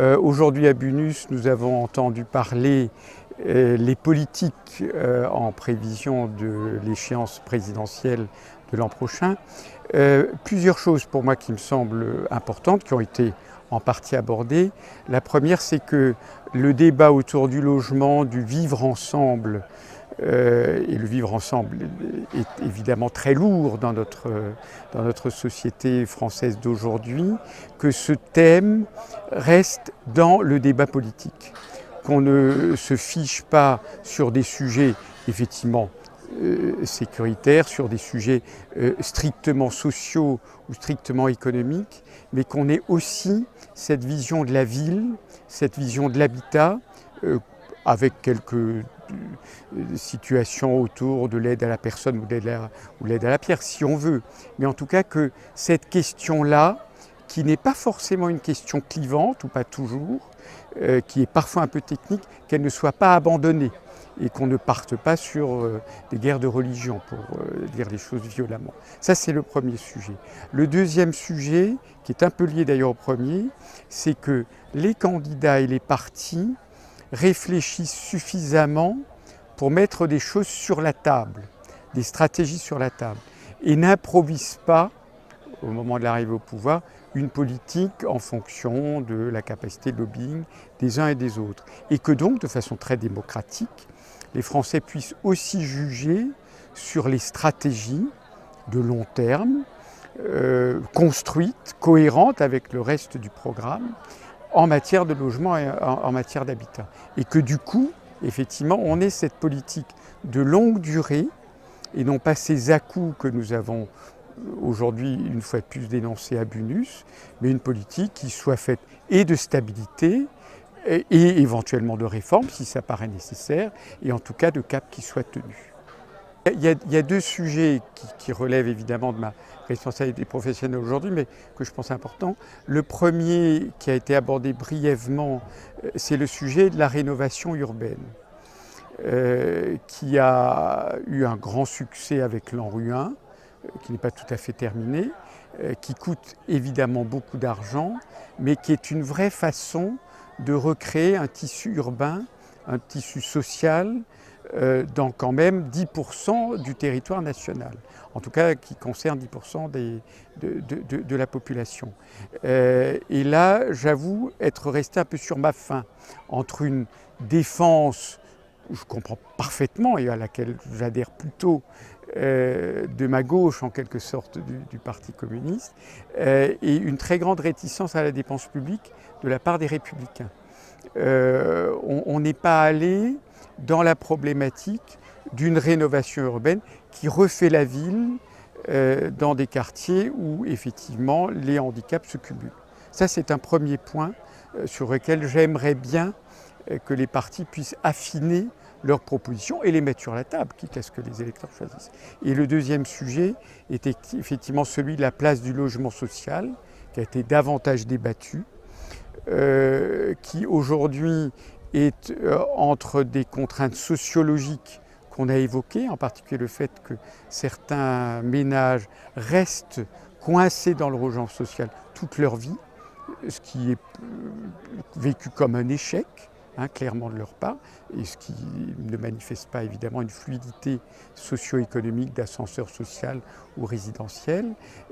Aujourd'hui à Bunus, nous avons entendu parler les politiques en prévision de l'échéance présidentielle de l'an prochain. Plusieurs choses pour moi qui me semblent importantes, qui ont été en partie abordées. La première, c'est que le débat autour du logement, du vivre ensemble, et le vivre ensemble est évidemment très lourd dans notre société française d'aujourd'hui, que ce thème reste dans le débat politique, qu'on ne se fiche pas sur des sujets effectivement sécuritaires, sur des sujets strictement sociaux ou strictement économiques, mais qu'on ait aussi cette vision de la ville, cette vision de l'habitat, avec quelques situations autour de l'aide à la personne ou l'aide à la pierre, si on veut. Mais en tout cas que cette question-là, qui n'est pas forcément une question clivante, ou pas toujours, qui est parfois un peu technique, qu'elle ne soit pas abandonnée et qu'on ne parte pas sur des guerres de religion, pour dire les choses violemment. Ça, c'est le premier sujet. Le deuxième sujet, qui est un peu lié d'ailleurs au premier, c'est que les candidats et les partis réfléchissent suffisamment pour mettre des choses sur la table, des stratégies sur la table, et n'improvisent pas, au moment de l'arrivée au pouvoir, une politique en fonction de la capacité de lobbying des uns et des autres. Et que donc, de façon très démocratique, les Français puissent aussi juger sur les stratégies de long terme, construites, cohérentes avec le reste du programme, en matière de logement et en matière d'habitat. Et que du coup, effectivement, on ait cette politique de longue durée et non pas ces à-coups que nous avons aujourd'hui, une fois de plus, dénoncés à Bunus, mais une politique qui soit faite et de stabilité et éventuellement de réforme, si ça paraît nécessaire, et en tout cas de cap qui soit tenu. Il y a deux sujets qui relèvent évidemment de ma responsabilité professionnelle aujourd'hui, mais que je pense important. Le premier qui a été abordé brièvement, c'est le sujet de la rénovation urbaine, qui a eu un grand succès avec l'ANRU 1, qui n'est pas tout à fait terminé, qui coûte évidemment beaucoup d'argent, mais qui est une vraie façon de recréer un tissu urbain, un tissu social, dans quand même 10% du territoire national, en tout cas qui concerne 10% de la population. Et là, j'avoue être resté un peu sur ma faim, entre une défense, je comprends parfaitement et à laquelle j'adhère plutôt, de ma gauche en quelque sorte du Parti communiste, et une très grande réticence à la dépense publique de la part des Républicains. On n'est pas allé dans la problématique d'une rénovation urbaine qui refait la ville dans des quartiers où effectivement les handicaps se cumulent. Ça, c'est un premier point sur lequel j'aimerais bien que les partis puissent affiner leurs propositions et les mettre sur la table, quitte à ce que les électeurs choisissent. Et le deuxième sujet était effectivement celui de la place du logement social, qui a été davantage débattu, qui aujourd'hui est entre des contraintes sociologiques qu'on a évoquées, en particulier le fait que certains ménages restent coincés dans le logement social toute leur vie, ce qui est vécu comme un échec, clairement de leur part, et ce qui ne manifeste pas évidemment une fluidité socio-économique d'ascenseur social ou résidentiel.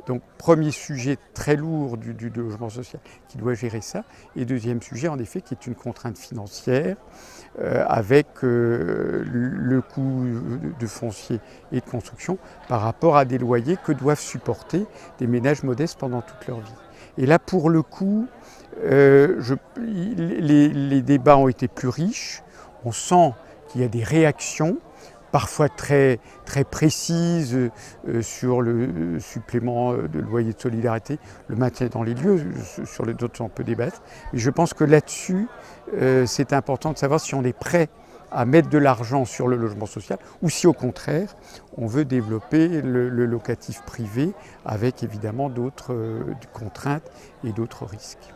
Donc premier sujet très lourd du logement social qui doit gérer ça, et deuxième sujet en effet qui est une contrainte financière avec le coût de foncier et de construction par rapport à des loyers que doivent supporter des ménages modestes pendant toute leur vie. Et là pour le coup, les débats ont été plus riches, on sent qu'il y a des réactions, parfois très, très précises sur le supplément de loyer de solidarité, le maintien dans les lieux, sur les autres on peut débattre. Mais je pense que là-dessus, c'est important de savoir si on est prêt à mettre de l'argent sur le logement social ou si au contraire on veut développer le locatif privé avec évidemment d'autres contraintes et d'autres risques.